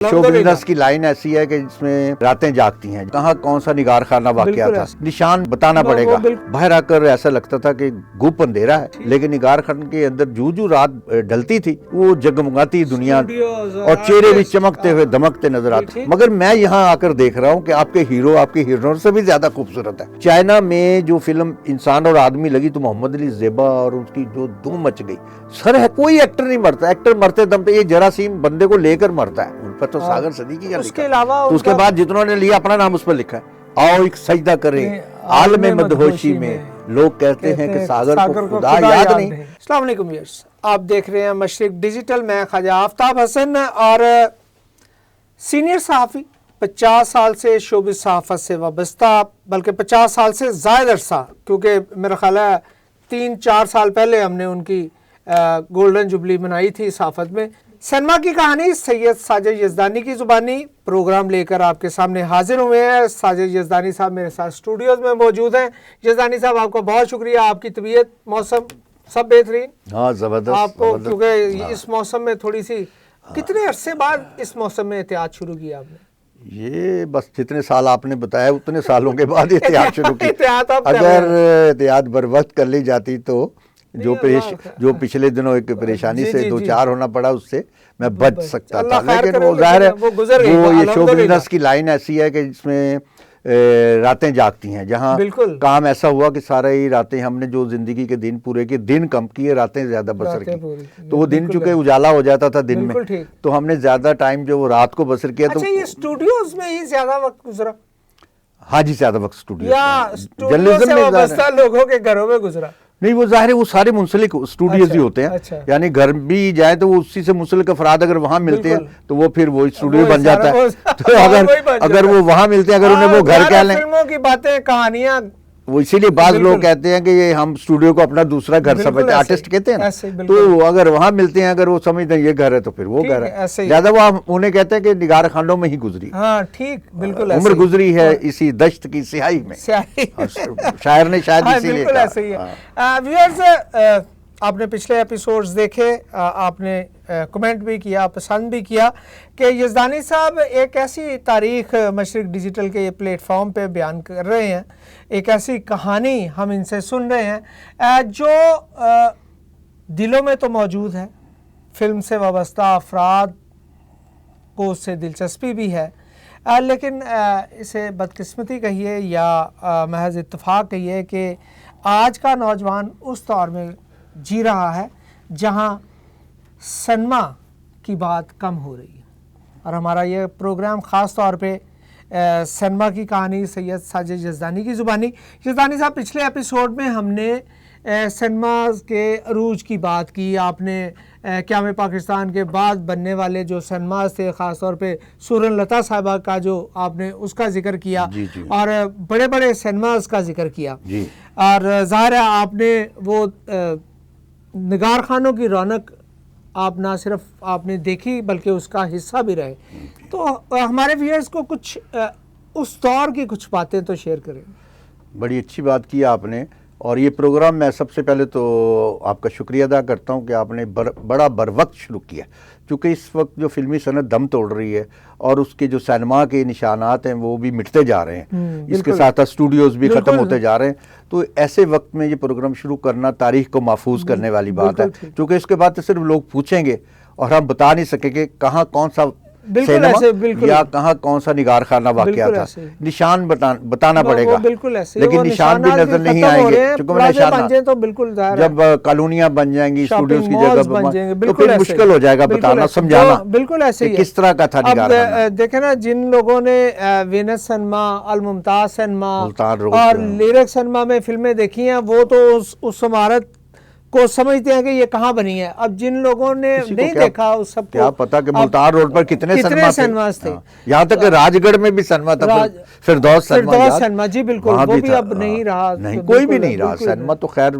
Show business की line ऐसी है कि जिसमें रातें जागती हैं। कहाँ कौन सा निगार खाना वाकया था, निशान बताना पड़ेगा। बाहर आकर ऐसा लगता था कि गुप अंधेरा है, लेकिन निगार खान के अंदर जू जू रात ढलती थी वो जगमगाती दुनिया और चेहरे भी चमकते हुए दमकते नजर आते। मगर मैं यहाँ आकर देख रहा हूँ कि आपके हीरो आपके हीरोइन से भी ज्यादा खूबसूरत है। चाइना में जो फिल्म इंसान और आदमी लगी तो मोहम्मद अली ज़ेबा और उसकी जो धूम मच गई, सर है कोई एक्टर नहीं मरता, एक्टर मरते दम पे ये जरासीम बंदे को लेकर मरता है। उन पर तो सागर सदीकी का उसके अलावा तो उसके बाद जितनों ने लिया अपना नाम उस पर लिखा है। आओ एक सजदा करें आलमे मदहोशी में, लोग कहते हैं कि सागर को खुदा याद नहीं। अस्सलाम वालेकुम व्यूअर्स, आप देख रहे हैं मशरिक डिजिटल। मैं ख्वाजा आफ्ताब हसन और सीनियर सहाफ़ी 50 साल से शोबिज़ सहाफ़त से वाबस्ता, बल्कि 50 साल से ज़ायद अरसा, क्योंकि मेरा ख्याल है 3-4 साल पहले हमने उनकी गोल्डन जुबली मनाई थी सहाफ़त में। सिनेमा की कहानी सैयद साजिद यज़दानी की ज़ुबानी प्रोग्राम लेकर आपके सामने हाजिर हुए हैं। साजिद यज़दानी साहब मेरे साथ स्टूडियोज़ में मौजूद हैं। यज़दानी साहब आपका बहुत शुक्रिया, आपकी तबीयत मौसम सब बेहतरीन? हाँ ज़बरदस्त आपको, क्योंकि इस मौसम में थोड़ी सी, कितने अरसे बाद इस मौसम में एहतियात शुरू किया आपने? ये बस जितने साल आपने बताया उतने सालों के बाद एहतियात शुरू की। अगर एहतियात बर वक्त कर ली जाती तो जो पिछले दिनों एक परेशानी से दो चार होना पड़ा उससे मैं बच सकता था। लेकिन वो जाहिर है वो ये शो बिजनेस की लाइन ऐसी है कि जिसमें रातें जागती हैं। जहाँ काम ऐसा हुआ कि सारा ही रातें हमने जो जिंदगी के दिन पूरे के दिन कम किए, रातें ज्यादा बसर की। तो वो दिन चूंकि उजाला हो जाता था दिन में, तो हमने ज्यादा टाइम जो रात को बसर किया। तो ये स्टूडियोज में ही ज्यादा वक्त गुजरा? हाँ जी, ज्यादा वक्त स्टूडियो लोगों के घरों में गुजरा? नहीं, वो जाहिर है वो सारे मुंसलिक स्टूडियोज ही होते हैं। यानी घर भी जाए तो वो उसी से मुंसलिक अफराद अगर वहां मिलते हैं तो वो फिर वो स्टूडियो बन जाता है। तो अगर वो वहां मिलते हैं, अगर उन्हें वो घर कह लें, फिल्मों की बातें कहानियां, वो इसीलिए बाज लोग कहते हैं कि ये हम स्टूडियो को अपना दूसरा घर समझते हैं, आर्टिस्ट कहते हैं ना। तो अगर वहां मिलते हैं, अगर वो समझते हैं ये घर है तो फिर वो घर है। ज्यादा वो उन्हें कहते हैं कि निगार खानों में ही गुजरी। हाँ ठीक, बिल्कुल उम्र गुजरी है इसी दश्त की स्याही में, शायर ने शायद इसीलिए कहा। ऐसे ही है। व्यूअर्स, आपने पिछले एपिसोड्स देखे, आपने कमेंट भी किया, पसंद भी किया कि यज़दानी साहब एक ऐसी तारीख़ मशरिक डिजिटल के ये प्लेटफॉर्म पे बयान कर रहे हैं, एक ऐसी कहानी हम इनसे सुन रहे हैं जो दिलों में तो मौजूद है। फिल्म से वाबस्ता अफराद को उससे दिलचस्पी भी है, लेकिन इसे बदकिस्मती कहिए या महज इत्तफाक कहिए कि आज का नौजवान उस दौर में जी रहा है जहाँ सिनेमा की बात कम हो रही है। और हमारा ये प्रोग्राम ख़ास तौर पे सिनेमा की कहानी सैयद साजिद यज़दानी की ज़ुबानी। यज़दानी साहब, पिछले एपिसोड में हमने सिनेमा के अरूज की बात की। आपने क़याम पाकिस्तान के बाद बनने वाले जो सिनेमाज थे, ख़ास तौर पे सूरन लता साहिबा का जो आपने उसका जिक्र किया, और बड़े बड़े सिनेमाज का जिक्र किया। और ज़ाहिर है आपने वो निगार खानों की रौनक आप ना सिर्फ आपने देखी बल्कि उसका हिस्सा भी रहे। तो हमारे व्यूअर्स को कुछ उस दौर की कुछ बातें तो शेयर करें। बड़ी अच्छी बात की आपने, और ये प्रोग्राम मैं सबसे पहले तो आपका शुक्रिया अदा करता हूँ कि आपने बड़ा बर वक्त शुरू किया, क्योंकि इस वक्त जो फिल्मी सनत दम तोड़ रही है और उसके जो सिनेमा के निशानात हैं वो भी मिटते जा रहे हैं, इसके साथ स्टूडियोज़ भी ख़त्म होते जा रहे हैं। तो ऐसे वक्त में ये प्रोग्राम शुरू करना तारीख को महफूज करने वाली बात है, क्योंकि इसके बाद तो सिर्फ लोग पूछेंगे और हम बता नहीं सकेंगे कहाँ कौन सा या कहाँ कौन सा निगार खाना वाकया था। निशान बताना पड़ेगा, लेकिन निशान भी नजर नहीं आएंगे, क्योंकि तो बिल्कुल जब कॉलोनियां बन जाएंगी, स्टूडियोज की जगह, तो फिर मुश्किल हो जाएगा बताना समझाना बिल्कुल ऐसे ही किस तरह का था निगार खाना। देखे ना, जिन लोगों ने वेनस सिनेमा, अल मुमताज सिनेमा और लिरिक सिनेमा में फिल्में देखी हैं, वो तो उस इमारत को समझते हैं कि ये कहाँ बनी है। अब जिन लोगों ने नहीं देखा उस सबको क्या पता कि मुल्तान रोड पर कितने सिनेमा थे। यहाँ तक राजगढ़ में भी सिनेमा था, फिरदौस सिनेमा। जी बिल्कुल, वो भी अब नहीं रहा, नहीं कोई भी नहीं रहा। सिनेमा तो खैर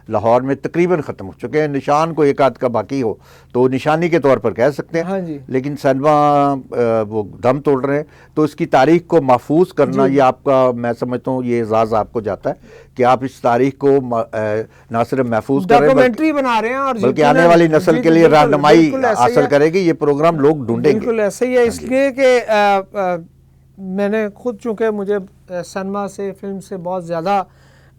लाहौर में तकरीबन खत्म हो चुके हैं। निशान को एक आध का बाकी हो तो निशानी के तौर पर कह सकते हैं, लेकिन सिनेमा वो दम तोड़ रहे हैं। तो इसकी तारीख को महफूज करना, ये आपका, मैं समझता हूँ ये एजाज़ आपको जाता है कि आप इस तारीख को ना सिर्फ महफूज कर रहे हैं, डॉक्यूमेंट्री बना रहे हैं और बल्कि आने वाली नस्ल के लिए रहनुमाई हासिल करेगी। ये प्रोग्राम लोग ढूंढेंगे। बिल्कुल ऐसे ही है, इसलिए कि मैंने खुद, चूँकि मुझे सिनेमा से, फिल्म से बहुत ज़्यादा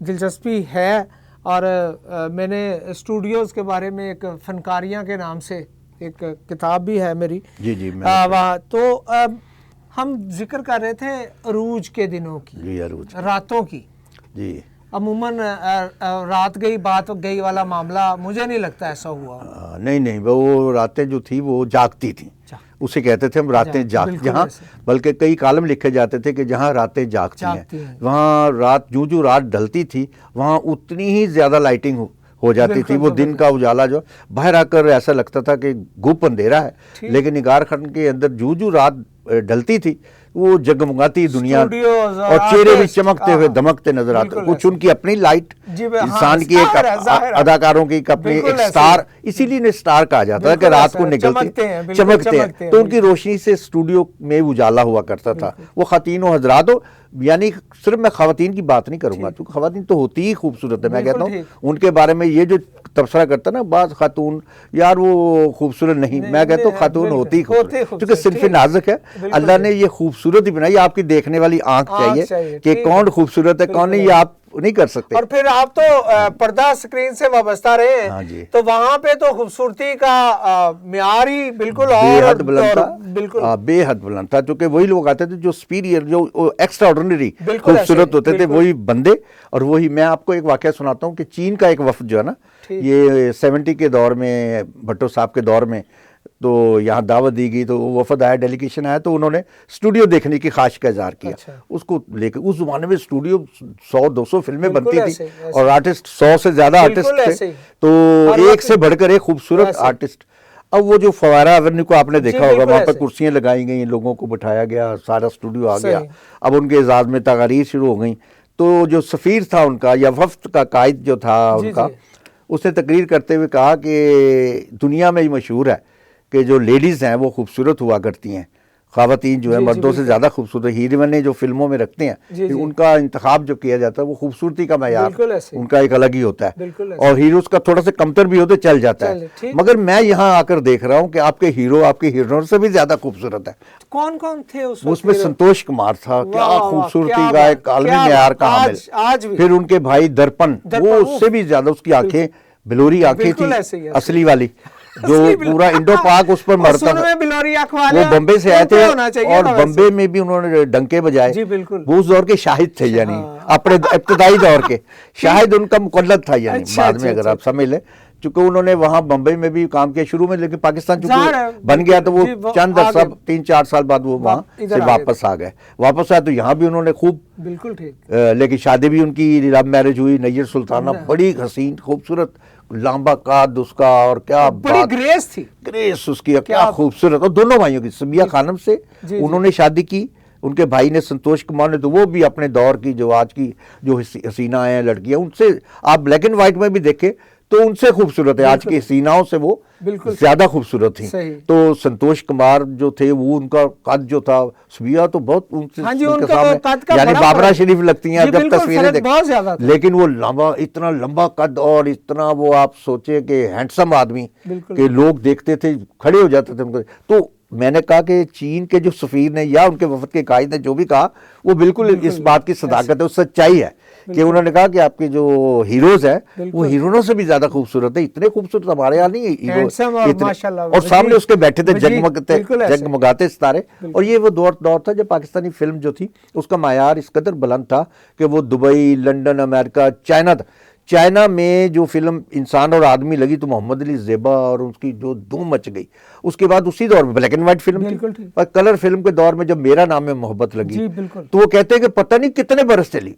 दिलचस्पी है, और मैंने स्टूडियोज़ के बारे में एक फनकारियाँ के नाम से एक किताब भी है मेरी। जी जी वहाँ तो हम जिक्र कर रहे थे अरूज के दिनों की, जी अरूज रातों की। जी अमूमन रात गई बात गई वाला मामला मुझे नहीं लगता ऐसा हुआ। नहीं नहीं, वो रातें जो थी वो जागती थी, उसे कहते थे हम रातें जहाँ, बल्कि कई कालम लिखे जाते थे कि जहाँ रातें जागती हैं, वहाँ रात जो रात ढलती थी वहाँ उतनी ही ज़्यादा लाइटिंग हो जाती थी। वो दिन का उजाला जो बाहर आकर ऐसा लगता था कि गुप अंधेरा है, लेकिन निगार खंड के अंदर जो रात ढलती थी वो जगमगाती दुनिया और चेहरे भी चमकते हुए दमकते नजर आते। कुछ उनकी अपनी लाइट, इंसान की एक अदाकारों की अपनी एक स्टार, इसीलिए ने स्टार कहा जाता है कि रात को निकलते चमकते हैं, तो उनकी रोशनी से स्टूडियो में उजाला हुआ करता था। वो खवातीन और हजरात हो, यानी सिर्फ मैं खवातीन की बात नहीं करूंगा, क्योंकि खवातीन तो होती ही खूबसूरत है। मैं कहता हूँ उनके बारे में ये जो तबसरा करता ना बात, खातून यार वो खूबसूरत नहीं, मैं कहता हूँ खातून होती ही खूबसूरत, क्योंकि सिर्फ नाजुक है। अल्लाह ने ये खूबसूरत ही बनाई, आपकी देखने वाली आंख चाहिए कि कौन खूबसूरत है कौन नहीं, ये आप नहीं कर सकते। और फिर आप तो पर्दा स्क्रीन से वाबस्ता रहे हैं, तो वहां पे तो खूबसूरती का म्यार ही बिल्कुल बेहद बुलंद था, बिल्कुल बेहद बुलंद था, क्योंकि वही लोग आते थे जो सुपीरियर, जो एक्स्ट्राऑर्डिनरी खूबसूरत होते थे, वही बंदे। और वही मैं आपको एक वाकया सुनाता हूँ कि चीन का एक वफ्द जो है ना, ये 70 के दौर में, भट्टो साहब के दौर में, तो यहाँ दावत दी गई, तो वो वफद आया, डेलीगेशन आया, तो उन्होंने स्टूडियो देखने की ख्वाहिश का इजहार किया। उसको लेकर उस जमाने में स्टूडियो 100-200 फिल्में बनती थी और आर्टिस्ट 100 से ज्यादा आर्टिस्ट थे, तो एक से बढ़कर एक खूबसूरत आर्टिस्ट। अब वो जो फवारा एवेन्यू को आपने देखा होगा, वहाँ पर कुर्सियां लगाई गई, लोगों को बिठाया गया, सारा स्टूडियो आ गया। अब उनके एजाज में तकारीर शुरू हो गई, तो जो सफीर था उनका या वफ्द का कायद जो था उनका, उसने तकरीर करते हुए कहा कि दुनिया में ही मशहूर है कि जो लेडीज़ हैं वो खूबसूरत हुआ करती हैं, ख़वातीन जो है मर्दों से ज़्यादा खूबसूरत। हीरोइनें जो फिल्मों में रखते हैं, उनका इंतखाब जो किया जाता है वो खूबसूरती का मयार उनका एक अलग ही होता है, और हीरोज़ का थोड़ा सा कमतर भी होते चल जाता है। मगर मैं यहाँ आकर देख रहा हूँ कि आपके हीरो आपकी हीरोइन से भी ज़्यादा खूबसूरत है। कौन कौन थे उसमें? संतोष कुमार था, क्या खूबसूरती का एक आलमी मयार का हामिल। फिर उनके भाई दर्पण, वो उससे भी ज़्यादा, उसकी आंखें बिलोरी आंखें थी असली वाली, जो पूरा इंडो पाक उस पर मरता था। वो बम्बे से आए थे और बम्बे में भी उन्होंने डंके बजाए। वो उस दौर के शाहिद थे, यानी अपने इब्तदाई दौर के शाहिद उनका मुकल्लद था, यानी बाद में अगर आप समझ लें, चूंकि उन्होंने वहां बम्बई में भी काम किया शुरू में, लेकिन पाकिस्तान चूंकि बन गया तो वो चंद अर्सा 3-4 साल बाद वो वहां से वापस आ गए। वापस आए तो यहाँ भी उन्होंने खूब, बिल्कुल ठीक, लेकिन शादी भी उनकी लव मैरिज हुई। नैयर सुल्ताना बड़ी हसीन खूबसूरत, लंबा काद उसका, और क्या बड़ी ग्रेस थी, ग्रेस उसकी, क्या खूबसूरत। और दोनों भाइयों की, सबिया खानम से उन्होंने शादी की, उनके भाई ने संतोष कुमार ने, तो वो भी अपने दौर की जो आज की जो हसीना हैं लड़कियां, उनसे आप ब्लैक एंड व्हाइट में भी देखे तो उनसे खूबसूरत है, आज की हसीनाओं से वो ज्यादा खूबसूरत थी। तो संतोष कुमार जो थे वो, उनका कद जो था, सबिया तो बहुत उनसे यानी बाबरा शरीफ लगती हैं जब तस्वीरें देखते, लेकिन वो लंबा, इतना लंबा कद और इतना वो, आप सोचे कि हैंडसम आदमी के लोग देखते थे, खड़े हो जाते थे उनको। तो मैंने कहा कि चीन के जो सफीर ने या उनके वफद के कायद ने जो भी कहा, वो बिल्कुल इस बात की सदाकत है, सच्चाई है कि उन्होंने कहा कि आपके जो हीरोज हैं वो हीरोइनों से भी ज्यादा खूबसूरत है। इतने खूबसूरत हमारे यहाँ नहीं है, और सामने उसके बैठे थे जगमगाते सितारे। और ये वो दौर था जब पाकिस्तानी फिल्म जो थी उसका मायार इस कदर बुलंद था कि वो दुबई, लंदन, अमेरिका, चाइना था। चाइना में जो फिल्म इंसान और आदमी लगी तो मोहम्मद अली ज़ेबा और उसकी जो धूम मच गई। उसके बाद उसी दौर में ब्लैक एंड व्हाइट फिल्म थी, और कलर फिल्म के दौर में जब मेरा नाम है मोहब्बत लगी, तो वो कहते हैं कि पता नहीं कितने बरस चली,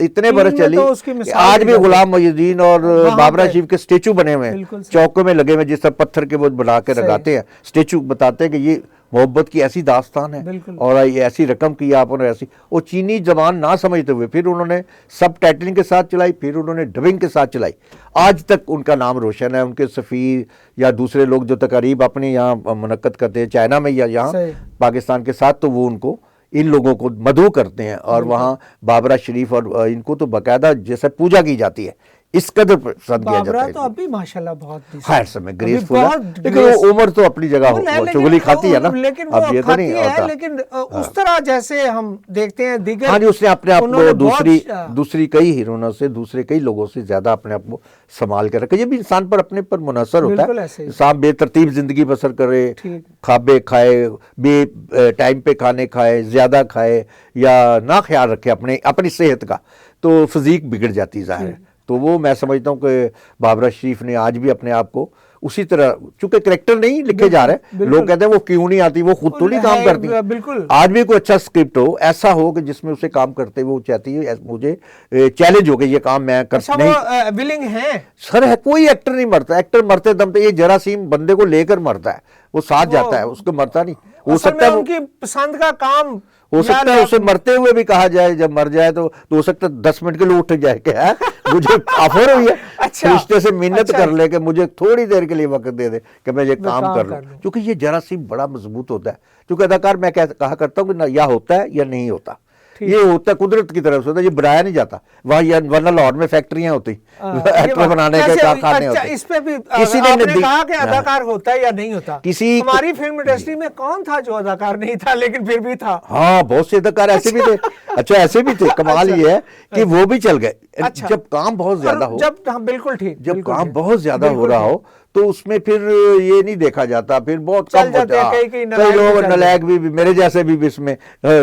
इतने बरस चली, तो आज भी गुलाम मोहिउद्दीन और बाबरा शरीफ के स्टेचू बने हुए हैं, चौकों में लगे हुए, जिस तरह पत्थर के वो बना के लगाते हैं स्टेचू, बताते हैं कि ये मोहब्बत की ऐसी दास्तान है और ऐसी रकम की आपने ऐसी। वो चीनी जबान ना समझते हुए फिर उन्होंने सब टाइटलिंग के साथ चलाई, फिर उन्होंने डबिंग के साथ चलाई। आज तक उनका नाम रोशन है। उनके सफ़ीर या दूसरे लोग जो तकारीब अपने यहाँ मुनक्कद करते हैं चाइना में या यहाँ पाकिस्तान के साथ, तो वो उनको, इन लोगों को मदऊ करते हैं। और वहाँ बाबरा शरीफ और इनको तो बाकायदा जैसे पूजा की जाती है इस कदर पसंद किया जाता बाबरा है। तो अभी माशाल्लाह बहुत हर समय अभी ग्रेसफुल है, बहुत लेकिन वो उम्र तो अपनी जगह वो है, चुगली खाती है ना, लेकिन अब वो ये तो खाती नहीं है, होता। लेकिन उस तरह जैसे हम देखते हैं दीगर, हाँ जी, उसने अपने आप उन्होंने को बहुत दूसरी कई हीरोइनों से, दूसरे कई लोगों से ज्यादा अपने आप को संभाल के रखा। ये भी इंसान पर अपने पर मुनहसर होता बिल्कुल है। ऐसे ही। इंसान बेतरतीब जिंदगी बसर करे, ठीक। खाबे खाए, बे टाइम पे खाने खाए, ज्यादा खाए या ना ख्याल रखे अपनी सेहत का, तो फिजिक बिगड़ जाती ज़ाहिर है। तो वो मैं समझता हूँ कि बाबरा शरीफ ने आज भी अपने आप को उसी तरह, चूंकि करेक्टर नहीं लिखे जा रहे, लोग कहते हैं वो क्यों नहीं आती, वो खुद तो नहीं काम करती। बिल्कुल। आज भी कोई अच्छा स्क्रिप्ट हो, ऐसा हो कि जिसमें उसे काम करते वो चाहती है मुझे चैलेंज हो गया ये काम मैं कर अच्छा, नहीं। वो विलिंग है सर है, कोई एक्टर नहीं मरता, एक्टर मरते दम पे, ये जरासीम बंदे को लेकर मरता है, वो साथ जाता है, उसको मरता नहीं। हो असल सकता में है उनकी पसंद का काम हो सकता है उसे मरते हुए भी कहा जाए, जब मर जाए तो हो सकता है 10 मिनट के लिए उठ जाए कि है मुझे ऑफर हुई है अच्छा, रिश्ते से मिन्नत अच्छा, कर ले कि मुझे थोड़ी देर के लिए वक्त दे दे कि मैं ये काम कर लूं, लूं। क्योंकि ये जरासीम बड़ा मजबूत होता है। क्योंकि अदाकार मैं कहा करता हूँ कि या होता है या नहीं होता, ये होता है कुदरत की तरफ से होता है, ये बनाया नहीं जाता। वहाँ वरना लाहौर में फैक्ट्रियां होती, एक्टर बनाने के कारखाने अच्छा, होते। इस पे भी किसी ने आपने कहा कि अदाकार होता है या नहीं होता, किसी हमारी फिल्म इंडस्ट्री में कौन था जो अदाकार नहीं था लेकिन फिर भी था? हाँ, बहुत से अदाकार ऐसे भी थे। अच्छा, ऐसे भी थे। कमाल ये है कि वो भी चल गए। अच्छा, जब काम बहुत ज्यादा हो, जब हाँ, बिल्कुल ठीक, जब बिल्कुल काम ठीक, बहुत ज्यादा हो बिल्कुल रहा ठीक। हो तो उसमें फिर ये नहीं देखा जाता, फिर बहुत चल कम जाते होता हैं, है। कई कई लोग चल नलायक भी मेरे जैसे भी इसमें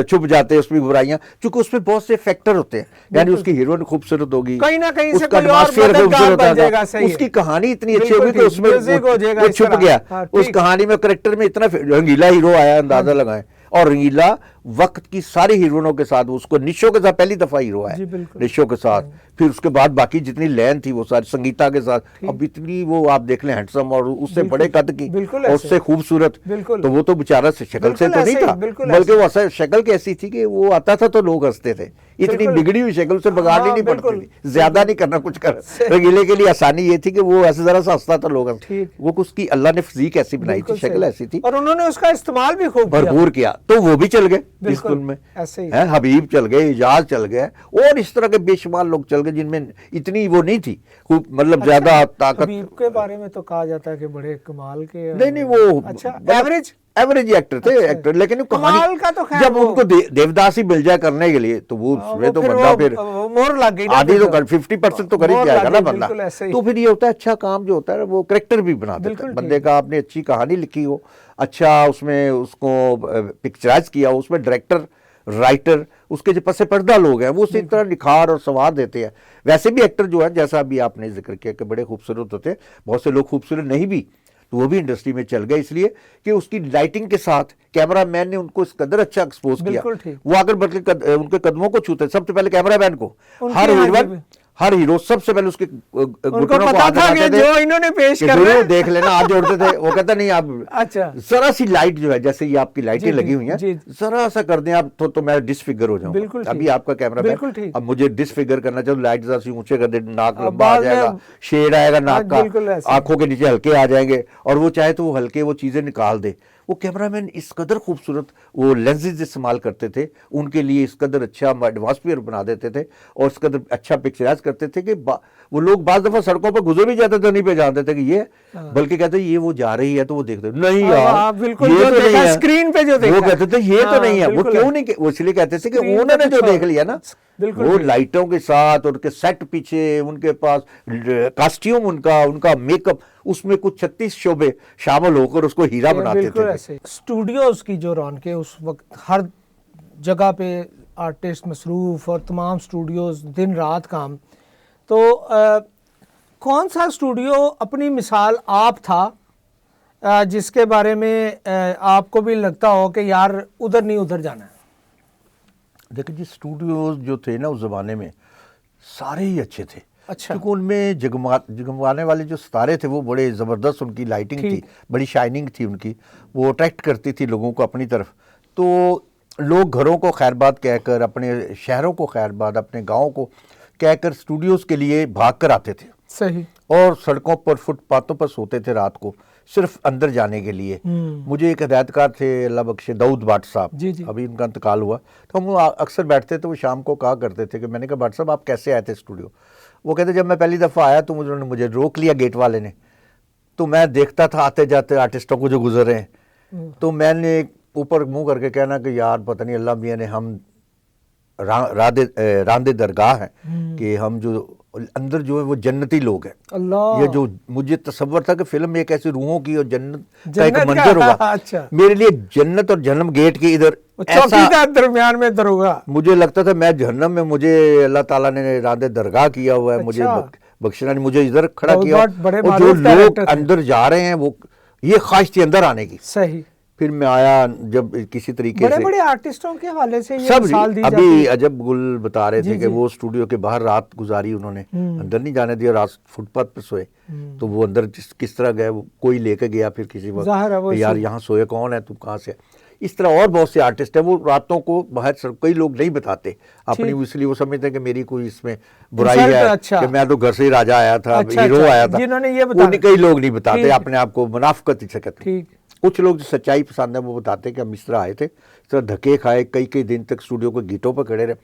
छुप जाते हैं उसमें बुराइयां, क्योंकि उसमें बहुत से फैक्टर होते हैं। यानी उसकी हीरोइन खूबसरत होगी, कहीं ना कहीं से उसका कोई और एटमॉस्फेयर मददगार खूबसूरत बन होगा, जाएगा, सही है। उसकी कहानी इतनी अच्छी बिल्कुल होगी कि ठीक, उसमें म्यूजिक हो जाएगा वो इस छुप तरह। गया। हाँ, उस ठीक। कहानी में करेक्टर में इतना रंगीला हीरो आया, अंदाजा लगाएं। और रंगीला वक्त की सारी हीरोइनों के साथ, उसको निशो के साथ पहली दफा हीरो आया, जी, बिल्कुल। निशो के साथ, फिर उसके बाद बाकी जितनी लैन थी वो सारी संगीता के साथ, अब इतनी वो आप देख लें हैंडसम, और उससे बड़े कद की बिल्कुल और ऐसे। उससे खूबसूरत, बिल्कुल। तो वो तो बेचारा से शक्ल से बिल्कुल तो नहीं ऐसे ही, था, बिल्कुल बल्कि ऐसे। वो असल शक्ल कैसी थी कि वो आता था तो लोग हंसते थे। इतनी बिल्कुल। बिगड़ी हुई शक्ल से बगाड़नी हाँ, नहीं पड़ती बिल्कुल, थी, ज्यादा नहीं करना कुछ कर। रंगीले के लिए आसानी ये थी कि वो ऐसे जरा सा हंसता था, लोग ठीक। वो उसकी अल्लाह ने फिजीक ऐसी बनाई थी, बिल्कुल शक्ल सही। ऐसी थी, और उन्होंने उसका इस्तेमाल भी खूब किया। भरपूर किया, तो वो भी चल गए इस बिल्कुल, फिल्म में। ऐसे ही। हैं, हबीब चल गए, इजाज चल गए, और इस तरह के बेशुमार लोग चल गए जिनमें इतनी वो नहीं थी, खूब मतलब ज्यादा ताकत। हबीब के बारे में तो कहा जाता है कि बड़े कमाल के, नहीं वो अच्छा, एवरेज एक्टर थे, अच्छा। एक्टर, लेकिन वो कमाल कहानी का तो खैर जब वो- उनको देवदास ही मिल जाए करने के लिए, तो वो उसमें तो बंदा फिर मोहर लग गई ना, आधी तो फिर 50% तो कर ही मोहर जाएगा लग ना गई, बंदा। बिल्कुल ऐसे ही। तो फिर ये होता है, अच्छा काम जो होता है वो करेक्टर भी बना देता बिल्कुल है ठीक। बंदे का। आपने अच्छी कहानी लिखी हो, अच्छा उसमें उसको पिक्चराइज किया हो, उसमें डायरेक्टर, राइटर, उसके जो पसे पर्दा लोग हैं वो उसी तरह निखार और संवार देते हैं। वैसे भी एक्टर जो है, जैसा अभी आपने जिक्र किया कि बड़े खूबसूरत होते हैं, बहुत से लोग खूबसूरत नहीं भी, तो वो भी इंडस्ट्री में चल गए, इसलिए कि उसकी लाइटिंग के साथ कैमरा मैन ने उनको इस कदर अच्छा एक्सपोज किया, बिल्कुल ठीक। वो आकर बल्कि उनके कदमों को छूते, सबसे पहले कैमरा मैन को, उनके हर यहाँ हीरोइन, भी- हर हीरो सबसे पहले उसके उनको घुटनों को पता हाथ था लगाते कि थे जो इन्होंने पेश कि करना जरूर है। देख लेना, हाथ जोड़ते थे। वो कहता नहीं आप अच्छा। जरा सी लाइट जो है, जैसे ये आपकी लाइटें जी, लगी हुई जी, हैं, जरा सा कर दें आप तो मैं डिसफिगर हो बिल्कुल जाऊंगा। ठीक। अभी आपका कैमरा बिल्कुल मैन, ठीक। अब मुझे डिसफिगर करना चाहिए, लाइट जरा सी ऊंचे कर दे, नाक अब लंबा आ बाद में- जाएगा, शेड आएगा नाक बिल्कुल का, ऐसे। आंखों के नीचे हल्के आ जाएंगे, और वो चाहे तो वो हल्के वो चीजें निकाल दे। वो कैमरामैन इस कदर खूबसूरत वो लेंसेज इस्तेमाल करते थे, उनके लिए इस कदर अच्छा एटमॉस्फेयर बना देते थे, और इस कदर अच्छा पिक्चराइज करते थे कि वो लोग बाज दफा सड़कों पर गुजर भी जाते थे, नहीं पहचानते थे कि ये, बल्कि कहते ये वो जा रही है, तो वो देखते नहीं यार, बिल्कुल, ये जो तो नहीं देखा है, स्क्रीन पे जो वो देखा। कहते थे ये तो हाँ, नहीं है। वो बिल्कुल क्यों है। नहीं, वो इसलिए कहते थे कि स्क्रीन पे उन्होंने जो कुछ और। देख लिया ना, बिल्कुल वो ठीक। लाइटों के साथ, उनके सेट पीछे, उनके पास कॉस्ट्यूम, उनका मेकअप, उसमें कुछ 36 शोबे शामिल होकर उसको हीरा बनाते बिल्कुल थे। ऐसे। स्टूडियोज की जो रौनकें उस वक्त, हर जगह पे आर्टिस्ट मसरूफ और तमाम स्टूडियोज दिन रात काम, तो कौन सा स्टूडियो अपनी मिसाल आप था जिसके बारे में आपको भी लगता हो कि यार उधर नहीं उधर जाना है? देखिए जी, स्टूडियोज जो थे ना उस ज़माने में सारे ही अच्छे थे। अच्छा। क्योंकि उनमें जगमगाने वाले जो सितारे थे वो बड़े ज़बरदस्त, उनकी लाइटिंग थी, बड़ी शाइनिंग थी उनकी, वो अट्रैक्ट करती थी लोगों को अपनी तरफ। तो लोग घरों को खैरबाद कहकर, अपने शहरों को खैरबाद, अपने गाँव को कहकर स्टूडियोज़ के लिए भाग कर आते थे। सही। और सड़कों पर, फुटपाथों पर सोते थे रात को, सिर्फ अंदर जाने के लिए। मुझे एक हिदायतकार थे, अल्लाह बख्शे, दाऊद भट्ट साहब, जी जी। अभी उनका इंतकाल हुआ, तो हम अक्सर बैठते थे, वो शाम को कहा करते थे कि मैंने कहा भट्ट साहब आप कैसे आए थे स्टूडियो? वो कहते जब मैं पहली दफ़ा आया तो उन्होंने मुझे रोक लिया गेट वाले ने, तो मैं देखता था आते जाते आर्टिस्टों को जो गुजर रहे हैं, तो मैंने ऊपर मुंह करके कहना कि यार पता नहीं अल्लाह मियाँ ने हम रांदे दरगाह हैं कि हम जो अंदर जो है वो जन्नती लोग हैं। अल्लाह, ये जो मुझे तसव्वुर था कि फिल्म में एक ऐसी रूहों की और जन्नत का एक मंजर होगा। अच्छा, मेरे लिए जन्नत और जहन्नम गेट के इधर चौकीदार दरमियान में दरोगा, मुझे लगता था मैं जहन्नम में, मुझे अल्लाह ताला ने रांदे दरगाह किया हुआ है, मुझे बख्शना ने मुझे इधर खड़ा किया, और जो लोग अंदर जा रहे हैं वो ये ख्वाहिश थी अंदर आने की। सही। फिर मैं आया जब किसी तरीके से बड़े आर्टिस्टों के हवाले से ये सब मिसाल दी अभी जाती है। अजब गुल बता रहे थे कि वो स्टूडियो के बाहर रात गुजारी उन्होंने, अंदर नहीं जाने दिया, रात फुटपाथ पर सोए। तो वो अंदर किस तरह गए, वो कोई लेके गया फिर किसी वक्त, यार यहाँ सोए कौन है, तुम कहाँ से। इस तरह और बहुत से आर्टिस्ट हैं, वो रातों को बाहर कई लोग नहीं बताते अपनी, इसलिए वो समझते हैं कि मेरी कोई इसमें बुराई है। अच्छा। कि मैं तो घर से ही राजा आया था, हीरो आया था, जिन्होंने ये बताया, कई लोग नहीं बताते, अपने आप को मुनाफिकत से कहते हैं। ठीक। कुछ लोग जो सच्चाई पसंद है वो बताते हैं कि हम इस तरह आए थे, इस तरह धक्के खाए, कई कई दिन तक स्टूडियो के गेटों पर खड़े रहे।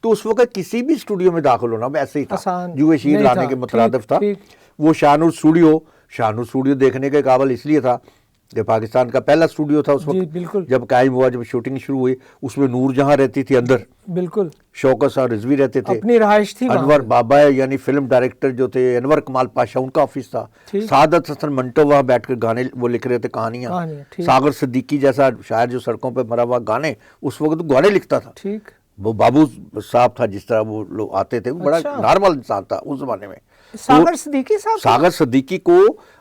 तो उस वक्त किसी भी स्टूडियो में दाखिल होना वैसे ही था, जुए शीर लाने के मुतरादिफ था। वो शाहनूर स्टूडियो देखने के काबिल इसलिए था कि पाकिस्तान का पहला स्टूडियो था उस वक्त जब कायम हुआ, जब शूटिंग शुरू हुई। उसमें नूर जहां रहती थी अंदर, बिल्कुल शौकत साहब रिजवी रहते थे, अपनी रहाइश थी। अनवर बाबा यानी फिल्म डायरेक्टर जो थे अनवर कमाल पाशा, उनका ऑफिस था। सादत हसन मंटो वहाँ बैठकर गाने वो लिख रहे थे, कहानियां। सागर सिद्दीकी जैसा शायर जो सड़कों पे मरा हुआ गाने, उस वक्त गाने लिखता था। ठीक। वो बाबू साहब था, जिस तरह वो लोग आते थे, वो बड़ा नॉर्मल इंसान था उस जमाने में। सागर सिद्दीकी साहब, सागर सिद्दीकी को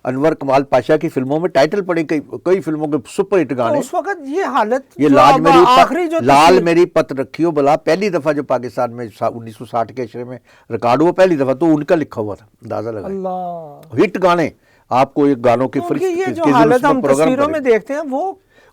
अनवर कमाल पाशा की फिल्मों में टाइटल पड़े, कई फिल्मों के सुपर हिट गाने। उस वक्त ये हालत, ये लाल मेरी पत रखियो भला पहली दफा जो पाकिस्तान में 1960 के अशरे में रिकॉर्ड हुआ पहली दफा, तो उनका लिखा हुआ था, अंदाजा लगा। हिट गाने आपको एक गानों की ये जो हालत हम तस्वीरों में देखते हैं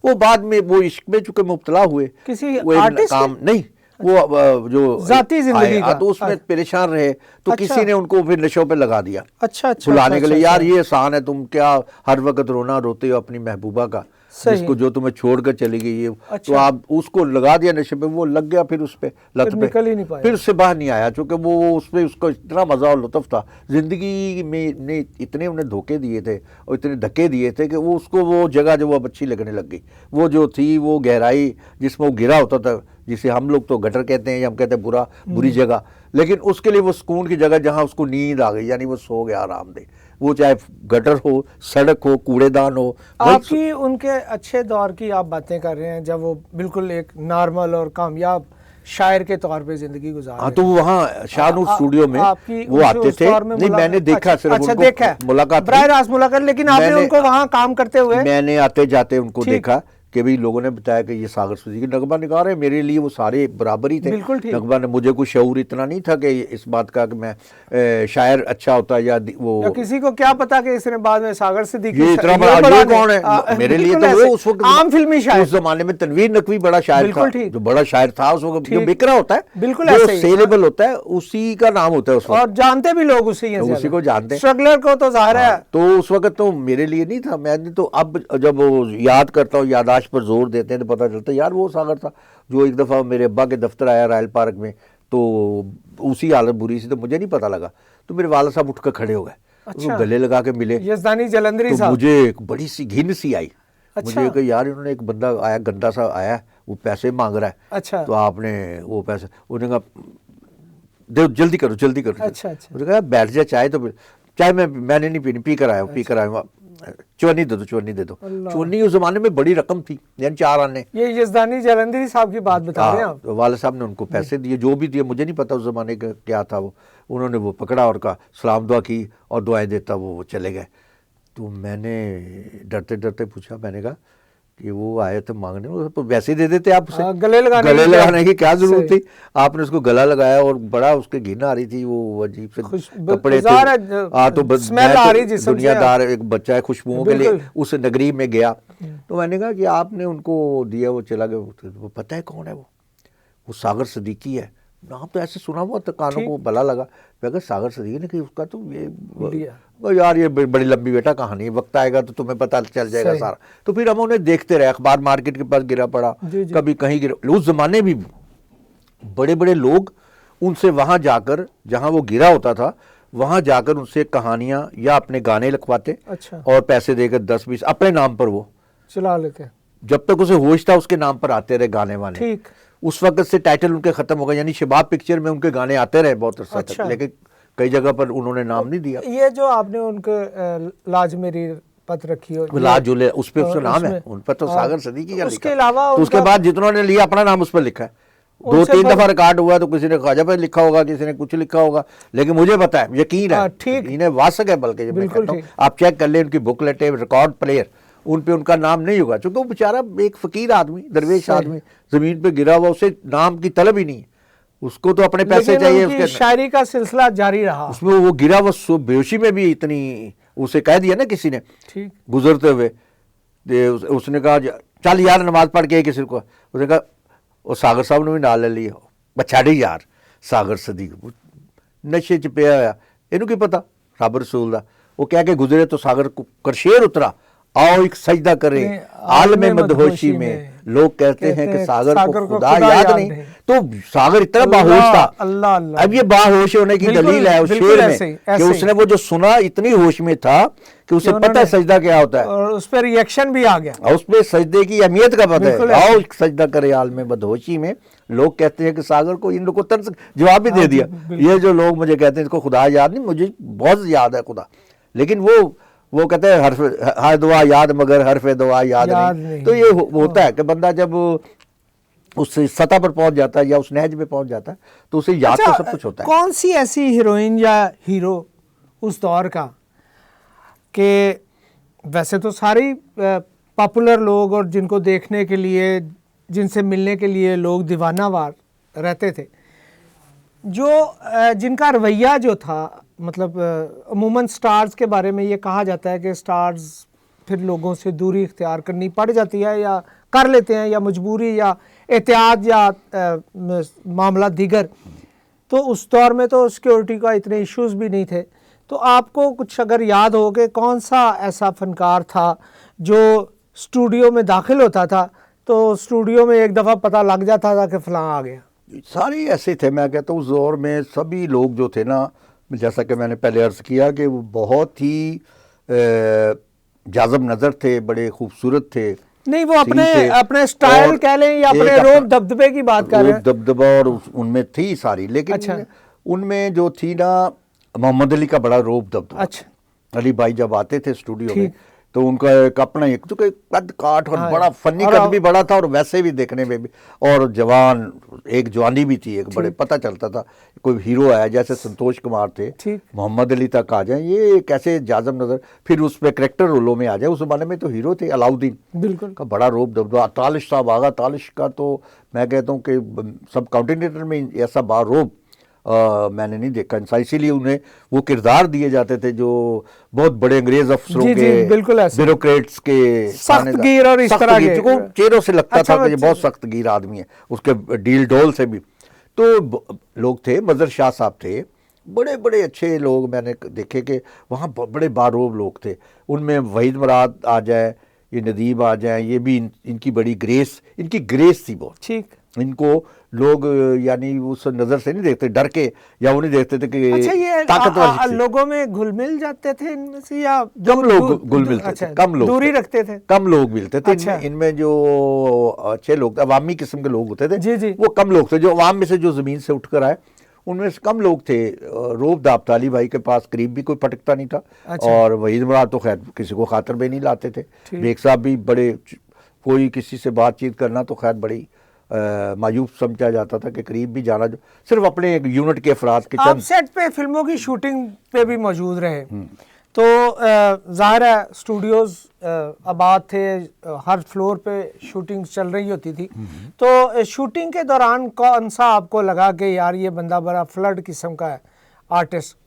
वो बाद में वो इश्क में चूंकि मुब्तला हुए, किसी आर्टिस्ट काम नहीं, वो जो जाती जिंदगी का, तो उसमें परेशान रहे, तो किसी ने उनको फिर नशों पे लगा दिया, अच्छा बुलाने के लिए, यार ये आसान है, तुम क्या हर वक्त रोना रोते हो अपनी महबूबा का, जिसको जो तुम्हें छोड़कर चली गई है। तो आप उसको लगा दिया नशे पे, वो लग गया फिर उस पे लत पे, निकल ही नहीं पाया, फिर उससे बाहर नहीं आया, चूंकि वो उसमें उसको इतना मजा और लुत्फ था। जिंदगी में ने इतने उन्हें धोखे दिए थे और इतने धक्के दिए थे कि वो उसको वो जगह जो वो अब अच्छी लगने लग गई, वो जो थी वो गहराई जिसमें वो गिरा होता था, जिसे हम लोग तो गटर कहते हैं या हम कहते हैं बुरी जगह, लेकिन उसके लिए वो सुकून की जगह जहाँ उसको नींद आ गई, यानी वो सो गया आराम दे, वो चाहे गटर हो, सड़क हो, कूड़ेदान हो। आपकी उनके अच्छे दौर की आप बातें कर रहे हैं, जब वो बिल्कुल एक नॉर्मल और कामयाब शायर के तौर पे जिंदगी गुजार रहे हैं। तो वहाँ शाहनूर स्टूडियो में वो आते थे। नहीं, मैंने देखा, सिर्फ अच्छा, देखा, मुलाकात, बराह रास्त मुलाकात, लेकिन आपने उनको वहाँ काम करते हुए, मैंने आते जाते उनको देखा कि भाई लोगों ने बताया कि ये सागर सिद्दीकी नगमा निगार है, मेरे लिए वो सारे बराबर ही थे। नगमा ने, मुझे कोई शऊर इतना नहीं था कि इस बात का कि मैं शायर अच्छा होता या वो, या किसी को क्या पता कि इसने बाद में सागर सिद्दीकी ये इतना बड़ा कौन है। मेरे लिए तो वो उस वक्त आम फिल्मी शायर, उस जमाने में तनवीर नकवी बड़ा शायर था, जो बड़ा शायर था उस वक्त, जो बिक रहा होता है, बिल्कुल जो सेलेबल होता है, उसी का नाम होता है उस वक्त, और जानते भी लोग उसी को जानते हैं, स्ट्रगलर को तो जाहिर है। तो उस वक्त तो मेरे लिए नहीं था। मैंने तो अब जब याद करता हूँ, यादाश्त पर जोर देते हैं, तो पता चलता है यार वो सागर था जो एक दफ़ा मेरे अब्बा के दफ्तर आया रॉयल पार्क में, तो उसी हालत बुरी सी, तो मुझे नहीं पता लगा, तो मेरे वाला साहब उठकर खड़े हो गए, अच्छा, गले लगा के मिले, यज़दानी जलंधरी साहब, तो मुझे एक बड़ी सी घिन सी आई। अच्छा। मुझे कि यार इन्होंने एक बंदा आया, गंदा सा आया, वो पैसे मांग रहा है। अच्छा। तो आपने वो पैसे, उन्होंने कहा दे, जल्दी करो जल्दी करो। अच्छा, अच्छा। मुझे कहा बैठ जा, चाय तो चाय मैंने नहीं पीनी, पी कर आया, पी कर आया, चवन्नी दे दो, चवन्नी दे दो। चवन्नी उस जमाने में बड़ी रकम थी, यानी 4 आने। ये यज़दानी जलंधरी साहब की बात बता रहे हैं आप। वाले साहब ने उनको पैसे दिए, जो भी दिए, मुझे नहीं पता उस जमाने का क्या था वो, उन्होंने वो पकड़ा और कहा सलाम दुआ की और दुआएं देता वो चले गए। तो मैंने डरते डरते पूछा, मैंने कहा कि वो आए थे मांगने, वो वैसे ही दे देते आप उसे, गले लगाने की क्या जरूरत थी, आपने उसको गला लगाया और बड़ा उसके घिन आ रही थी, वो अजीब से कपड़े थे, तो स्मेल आ रही, दुनियादार एक बच्चा है खुशबुओं के लिए, उस नगरी में गया। तो मैंने कहा कि आपने उनको दिया, वो चला गया, वो पता है कौन है वो सागर सिद्दीकी है, नाम तो ऐसे सुना हुआ, तो कानों को भला लगा। मैं कहा सागर सिद्दीकी ने कि उसका तो ये यार ये बड़ी लंबी बेटा कहानी, वक्त आएगा तो तुम्हें पता चल जाएगा सारा। तो फिर हम उन्हें देखते रहे, अखबार मार्केट के पास गिरा पड़ा, कभी कहीं गिरा। उस जमाने भी बड़े बड़े लोग उनसे वहां जाकर, जहां वो गिरा होता था, वहां जाकर उनसे कहानियां या अपने गाने लिखवाते अच्छा। और पैसे देकर 10-20 अपने नाम पर वो चला लेते हैं। जब तक उसे होश था उसके नाम पर आते रहे गाने वाने। ठीक। उस वक्त से टाइटल उनके खत्म हो गए, यानी शबाब पिक्चर में उनके गाने आते रहे बहुत अरसा अच्छा। तक, लेकिन कई जगह पर उन्होंने नाम नहीं दिया। ये जो आपने उनके लाज मेरी पत रखी हो, लाज झूले उस पे उसका नाम है, उसमें- उन पर तो हाँ। सागर सदीकी का उसके लिखा। अलावा तो उसके उनका- बाद जितनों ने लिया अपना नाम उस पर लिखा है। उनसे 2-3 पर- दफा रिकॉर्ड हुआ तो किसी ने ख्वाजा पे लिखा होगा, किसी ने कुछ लिखा होगा, लेकिन मुझे पता है, यकीन है, ठीक। इन्हें वासक है, बल्कि जब मैं बिल्कुल कहता हूं, ठीक। आप चेक कर ले उनकी बुकलेट रिकॉर्ड प्लेयर, उन पे उनका नाम नहीं होगा, क्योंकि वो बेचारा एक फकीर आदमी, दरवेश सही। आदमी, जमीन पे गिरा हुआ, उसे नाम की तलब ही नहीं है, उसको तो अपने पैसे लेकिन चाहिए। उनकी उसके शायरी का सिलसिला जारी रहा। उसमें वो गिरा हुआ बेहोशी में भी इतनी, उसे कह दिया ना किसी ने ठीक। गुजरते हुए, उसने कहा चल यार नमाज पढ़ के किसी को, उसने कहा वो सागर साहब ने भी नाल ले लिया, बछाड़ी यार सागर सदीक नशे च पिया होया, इनू की पता रब रसूल दा, वो कह के गुजरे तो सागर को करशेर उतरा, आओ एक सजदा करे आलम मदहोशी में, लोग कहते हैं कि सागर को खुदा याद नहीं। तो सागर इतना बाहोश था। अल्लाह अल्लाह। अब ये बाहोश होने की बिल्कुल- दलील है उस बिल्कुल शेर में ऐसे ही, कि ऐसे ही। उसने वो जो सुना इतनी होश में था कि उसे कि पता है उन्होंने- सजदा क्या होता है, और उस पर रिएक्शन भी आ गया। और उसमें सजदे की अहमियत का पता बिल्कुल है। ऐसे। आओ सजदा करे आलम बदहोशी में, लोग कहते हैं कि सागर को, इन लोग को तर्स जवाब भी दे हाँ, दिया। बिल्कुल। ये जो लोग मुझे कहते हैं इसको खुदा याद नहीं, मुझे बहुत याद है खुदा, लेकिन वो कहते हैं हर दुआ याद मगर हरफ दुआ याद नहीं। तो ये होता है कि बंदा जब उस सतह पर पहुंच जाता है या उस नहज पे पहुंच जाता है तो उसे याद तो सब कुछ होता है। कौन सी ऐसी हीरोइन या हीरो उस दौर का, कि वैसे तो सारी पॉपुलर लोग और जिनको देखने के लिए, जिनसे मिलने के लिए लोग दीवानावार रहते थे, जो जिनका रवैया जो था, मतलब अमूमन स्टार्स के बारे में ये कहा जाता है कि स्टार्स फिर लोगों से दूरी इख्तियार करनी पड़ जाती है, या कर लेते हैं, या मजबूरी या एहतियात या मामला दीगर। तो उस दौर में तो सिक्योरिटी का इतने इश्यूज भी नहीं थे। तो आपको कुछ अगर याद हो कि कौन सा ऐसा फनकार था जो स्टूडियो में दाखिल होता था तो स्टूडियो में एक दफ़ा पता लग जाता था कि फलां आ गया? सारे ऐसे थे, मैं कहता हूँ उस दौर में सभी लोग जो थे ना, जैसा कि मैंने पहले अर्ज़ किया कि वो बहुत ही जाज़ब नज़र थे, बड़े खूबसूरत थे। नहीं, वो अपने स्टाइल कह लें या अपने रोब दबदबे की बात कर रहे हैं। दबदबा और उनमें थी सारी, लेकिन अच्छा। उनमें जो थी ना, मोहम्मद अली का बड़ा रोब दबदबा। अच्छा। अली भाई जब आते थे स्टूडियो में तो उनका एक अपना एक चूंकि कद काठ और बड़ा फनी कद भी बड़ा था और वैसे भी देखने में भी, और जवान, एक जवानी भी थी, एक बड़े पता चलता था कोई हीरो आया, जैसे संतोष कुमार थे, मोहम्मद अली तक आ जाए, ये कैसे जाज़ब नजर, फिर उस पे करेक्टर रोलों में आ जाए। उस जमाने में तो हीरो थे अलाउद्दीन बिल्कुल का बड़ा रूप दबदबा, तालिश साहब आगा तालिश का तो मैं कहता हूँ कि सब कॉन्टिनेंटल में ऐसा बारूब मैंने नहीं देखा इंसान, इसीलिए उन्हें वो किरदार दिए जाते थे जो बहुत बड़े अंग्रेज अफसरों के, ब्यूरोक्रेट्स के, सख्तगीर और इस तरह के, चेहरों से लगता था कि ये बहुत सख्तगीर आदमी है, उसके डील डोल से भी। तो लोग थे, मजर शाह साहब थे, बड़े बड़े अच्छे लोग मैंने देखे कि वहाँ बड़े बारूब लोग थे। उनमें वहीद मुराद आ जाए, ये नदीम आ जाए, ये भी इनकी बड़ी ग्रेस, इनकी ग्रेस थी बहुत। ठीक। इनको लोग यानी उस नजर से नहीं देखते, डर के, या वो नहीं देखते थे कि अच्छा, ये ताकतवर लोगों में घुल मिल जाते थे इनमें से, या कम लोग घुल मिलते थे, कम लोग दूरी रखते थे, कम लोग मिलते थे। अच्छा। इनमें जो अच्छे लोग, अवामी किस्म के लोग होते थे, जी जी, वो कम लोग थे। जो अवाम में से जो जमीन से उठकर आए उनमें से कम लोग थे। रोब दाबताली भाई के पास करीब भी कोई पटकता नहीं था। अच्छा। और वहीद मुराद तो खैर किसी को खातर में नहीं लाते थे। बेग साहब भी बड़े, कोई किसी से बातचीत करना तो खैर बड़ी मायूब समझा जाता था कि करीब भी जाना, जो सिर्फ अपने एक यूनिट के अफराद के। आप सेट पे फिल्मों की शूटिंग पे भी मौजूद रहे, तो ज़ाहिर है स्टूडियोज़ आबाद थे, हर फ्लोर पे शूटिंग चल रही होती थी। तो शूटिंग के दौरान कौन सा आपको लगा कि यार ये बंदा बड़ा फ्लड किस्म का है आर्टिस्ट?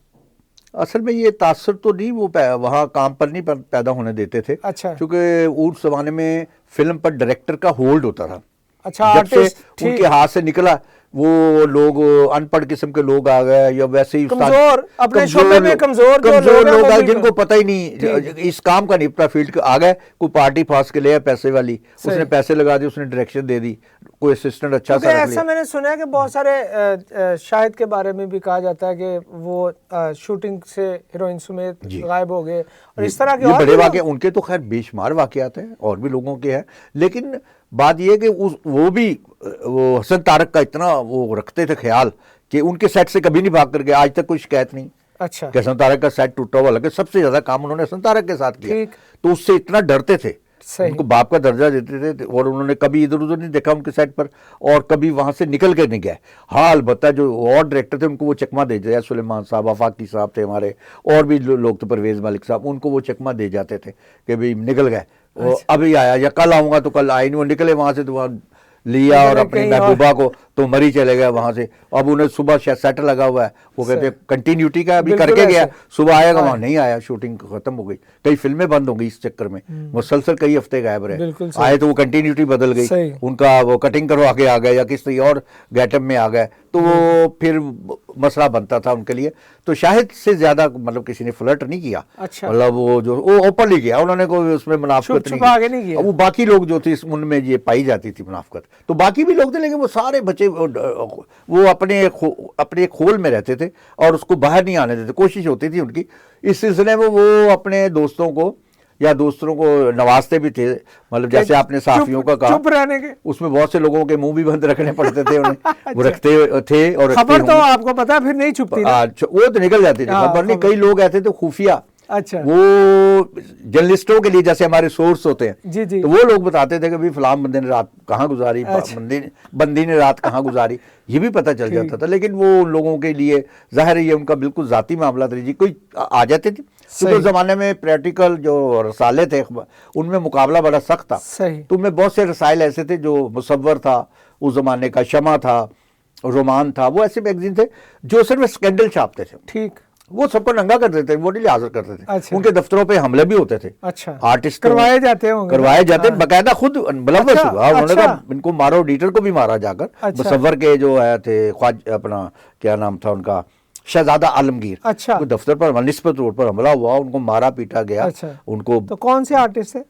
असल में ये तासर तो नहीं वो वहाँ काम पर नहीं पैदा होने देते थे। अच्छा। क्योंकि उस जमाने में फिल्म पर डायरेक्टर का होल्ड होता था। अच्छा, जब से उनके हाथ से निकला वो लोग अनपढ़ किस्म के लोग आ गए या वैसे ही कमजोर, अपने शोबे में कमजोर लोग आ गए जिनको पता ही नहीं इस काम का, नहीं पता फील्ड आ गए, कोई पार्टी पास के लिए पैसे वाली, उसने पैसे लगा दिए, उसने डायरेक्शन दे दी, कोई असिस्टेंट अच्छा सा ऐसा मैंने सुना है कि बहुत सारे शाहिद के बारे में भी कहा जाता है कि वो शूटिंग से हीरोइन समेत गायब हो गए और इस तरह के बड़े वाक़े उनके तो खैर बेशुमार वाक़यात हैं और भी लोगों के हैं, लेकिन बात यह है कि वो हसन तारक का इतना वो रखते थे ख्याल कि उनके सेट से कभी नहीं भाग करके, आज तक कोई शिकायत नहीं। अच्छा, कि हसन तारक का सेट टूटा हुआ लगे, सबसे ज्यादा काम उन्होंने हसन तारक के साथ किया, तो उससे इतना डरते थे, उनको बाप का दर्जा देते थे और उन्होंने कभी इधर उधर नहीं देखा उनके सेट पर और कभी वहां से निकल के नहीं गए। हाँ अलबत्ता जो और डायरेक्टर थे उनको वो चकमा दे दिया, सुलेमान साहब, आफाकी साहब थे हमारे, और भी लोग थे, परवेज मलिक साहब, उनको वो चकमा दे जाते थे कि भाई निकल गए, अभी आया या कल आऊंगा, तो कल आए नहीं, वो निकले वहां से, तो वहां लिया और अपनी महबूबा को तो मरी चले गए वहां से। अब उन्हें सुबह सेट लगा हुआ है, वो कहते हैं कंटिन्यूटी का अभी करके गया, सुबह आएगा, वहां नहीं आया, शूटिंग खत्म हो गई, कई फिल्में बंद हो गई इस चक्कर में, मुसलसल कई हफ्ते गायब रहे, आए तो वो कंटिन्यूटी बदल गई, उनका वो कटिंग करवा के आ गए या किसी और गेटअप में आ गए, तो वो फिर मसला बनता था उनके लिए। तो शाहिद से ज्यादा मतलब किसी ने फ्लर्ट नहीं किया, मतलब वो जो वो ओपनली किया, उन्होंने कोई उसमें मुनाफिकत नहीं की। वो बाकी लोग जो थे उनमें ये पाई जाती थी मुनाफिकत, तो बाकी भी लोग थे, लेकिन वो सारे बच्चे वो अपने खोल में रहते थे और उसको बाहर नहीं आने देते, कोशिश होती थी उनकी। इस सिलसिले में वो अपने दोस्तों को या दोस्तों को नवाजते भी थे, मतलब जैसे आपने साफियों का कहा, चुप रहने के, उसमें बहुत से लोगों के मुंह भी बंद रखने पड़ते थे उन्हें, वो रखते थे और खबर तो आपको पता फिर नहीं छुपती, वो तो निकल जाती थी खबर, नहीं कई लोग ऐसे थे खुफिया, अच्छा, वो जर्नलिस्टों के लिए जैसे हमारे सोर्स होते हैं, जी जी, तो वो लोग बताते थे कि भाई फलां बंदे ने रात कहाँ गुजारी, बंदी ने रात कहाँ गुजारी, ये भी पता चल जाता था। लेकिन वो लोगों के लिए जाहिर है ये उनका बिल्कुल जाती मामला था, जी कोई आ जाते थे, तो ज़माने में प्रैक्टिकल जो रसाले थे उनमें मुकाबला बड़ा सख्त था, तो उनमें बहुत से रसाइल ऐसे थे जो मुसव्वर था उस जमाने का, शमा था, रोमान था, वो ऐसे मैगजीन थे जो सिर्फ स्कैंडल छापते थे, ठीक, वो सबको नंगा कर देते थे, वो नहीं हाजिर करते थे। अच्छा। उनके दफ्तरों पे हमले भी होते थे, अच्छा, आर्टिस्ट करवाए जाते बकायदा खुद मुलव्वस हुआ, उन्होंने कहा इनको मारो, एडिटर को भी मारा जाकर, मुसव्वर के जो है थे अपना क्या नाम था उनका, शहजादा आलमगीर, अच्छा, दफ्तर पर निस्बत रोड पर हमला हुआ, उनको मारा पीटा गया। अच्छा। उनको तो कौन से आर्टिस्ट थे?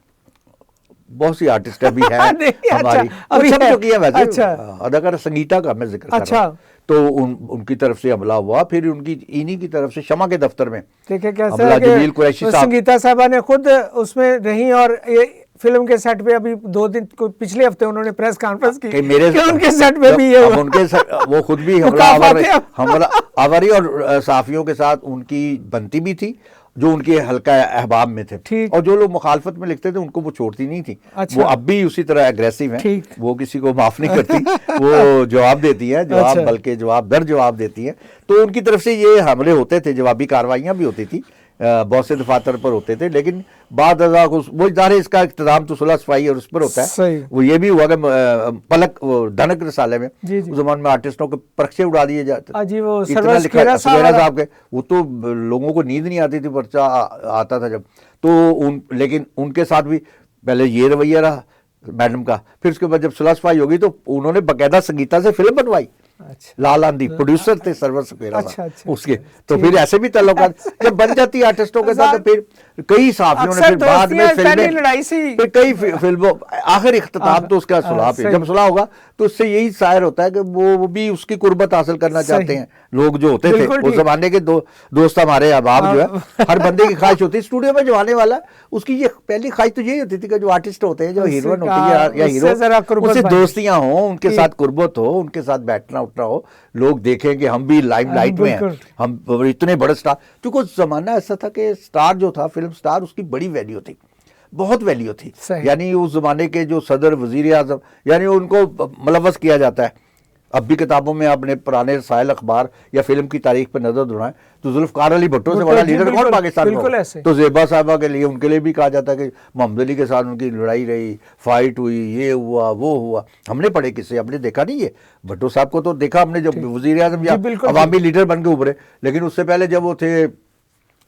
बहुत सी आर्टिस्ट अभी है हमारी, अभी सब जो किया वैसे, अच्छा, अदाकारा संगीता का मैं जिक्र कर रहा हूं, तो उनकी तरफ से हमला हुआ, फिर उनकी इन्हीं की तरफ से शमा के दफ्तर में देखिए कैसे जमील कुरैशी साहब, संगीता साहबा ने खुद उसमें रही और ये फिल्म के सेट पे अभी 2 दिन पिछले हफ्ते उन्होंने प्रेस कॉन्फ्रेंस की मेरे उनके सेट पे भी ये हुआ, उनके वो खुद भी हमला आवारी और साफियों के साथ उनकी बनती भी थी जो उनके हल्का अहबाब में थे, और जो लोग मुखालफत में लिखते थे उनको वो छोड़ती नहीं थी। अच्छा। वो अब भी उसी तरह एग्रेसिव हैं, वो किसी को माफ नहीं करती, वो जवाब देती है, जवाब बल्कि जवाब दर जवाब देती है, तो उनकी तरफ से ये हमले होते थे, जवाबी कार्रवाइयाँ भी होती थी, बहुत से दफातर पर होते थे, लेकिन बाद वो इदारे इसका इख्तिताम तो सुलह सफाई और उस पर होता है। वो ये भी हुआ कि पलक धनक रसाले में उस जमाने में आर्टिस्टों के परचे उड़ा दिए जाते, इतना लिखा साहब के, वो तो लोगों को नींद नहीं आती थी, पर्चा आता था जब, तो लेकिन उनके साथ भी पहले ये रवैया रहा मैडम का, फिर उसके बाद जब सुलह सफाई होगी तो उन्होंने बाकायदा संगीता से फिल्म बनवाई। अच्छा। लाल आंधी प्रोड्यूसर थे सरवर सुकेरा उसके, तो फिर ऐसे भी ताल्लुकात जब बन जाती आर्टिस्टों के साथ, फिर कई साफियों ने फिर बाद में फिर कई फिल्मों आखिर इख्तिताम तो उसका सुलह पे, जब सुलह होगा तो उससे यही जाहिर होता है कि वो भी उसकी कुर्बत हासिल करना चाहते हैं लोग जो होते थे उस जमाने के दोस्त हमारे अहबाब जो है, हर बंदे की ख्वाहिश होती है स्टूडियो में जो आने वाला, उसकी ये पहली ख्वाहिश तो यही होती थी कि जो आर्टिस्ट होते हैं, जो हीरोइन होती है या हीरो, उससे दोस्तियां हो, उनके साथ कुर्बत हो, उनके साथ बैठना उठना हो, लोग देखें कि हम भी लाइमलाइट में हैं, हम इतने बड़े स्टार, क्योंकि उस जमाना ऐसा था कि स्टार जो था, फिल्म स्टार, उसकी बड़ी वैल्यू थी, बहुत वैल्यू थी, यानी उस जमाने के जो सदर वजीर आजम, यानी उनको मुलव्वस किया जाता है। अब भी किताबों में आपने पुराने रसायल अखबार या फिल्म की तारीख पर नजर दौड़ाएं तो जुल्फकार अली भुट्टो से बड़ा लीडर कौन पाकिस्तान में, तो ज़ेबा साहबा के लिए, उनके लिए भी कहा जाता है कि मोहम्मद अली के साथ उनकी लड़ाई रही, फाइट हुई, ये हुआ वो हुआ, हमने पढ़े किससे, हमने देखा नहीं है, भुट्टो साहब को तो देखा हमने जब वजीर आजम या अवामी लीडर बन के उभरे, लेकिन उससे पहले जब वो थे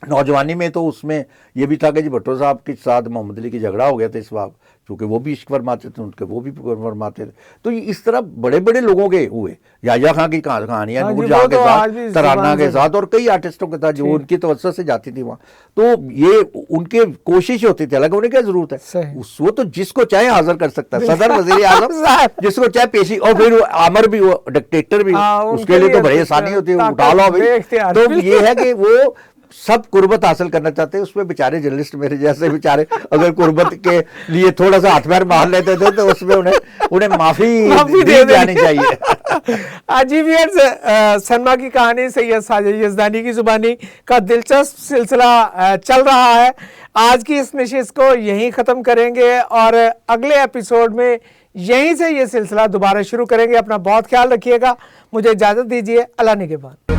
नौजवानी में तो उसमें ये भी था कि जी भुट्टो साहब के साथ मोहम्मद अली की झगड़ा हो गया था इस बात, क्योंकि वो भी इश्क फरमाते थे, उनके वो भी फरमाते थे। तो इस तरह बड़े बड़े लोगों के हुए, याया खां की कहानियां हाँ जी, नूरजहां वो के तो आज साथ, भी तराना जुबान के से- साथ, और कई आर्टिस्टों के साथ जो उनकी तवज्जो से जाती थी वहाँ। तो ये उनके कोशिश होती थी, हालांकि उन्हें क्या जरूरत है, सही। वो तो जिसको चाहे हाजिर कर सकता है, सदर वजीर आजम साहब। जिसको चाहे पेशी, और फिर वो आमर भी, वो डिक्टेटर भी, हाँ, उसके उनके लिए तो लिए बड़ी तो आसानी होती है, ताकत उठा लो भाई। बेइख्तियार। तो ये है कि वो सब कुर्बत हासिल करना चाहते हैं, उसमें बेचारे जर्नलिस्ट मेरे जैसे बेचारे अगर कुर्बत के लिए थोड़ा सा हाथ पैर मार लेते थे तो उसमें उन्हें माफी दी जानी चाहिए। जी व्यूअर्स, सनमा की कहानी सैयद साजिद यज़दानी की जुबानी का दिलचस्प सिलसिला चल रहा है। आज की इस नशिस्त को यहीं ख़त्म करेंगे और अगले एपिसोड में यहीं से ये सिलसिला दोबारा शुरू करेंगे। अपना बहुत ख्याल रखिएगा, मुझे इजाज़त दीजिए, अल्लाह निगहबान।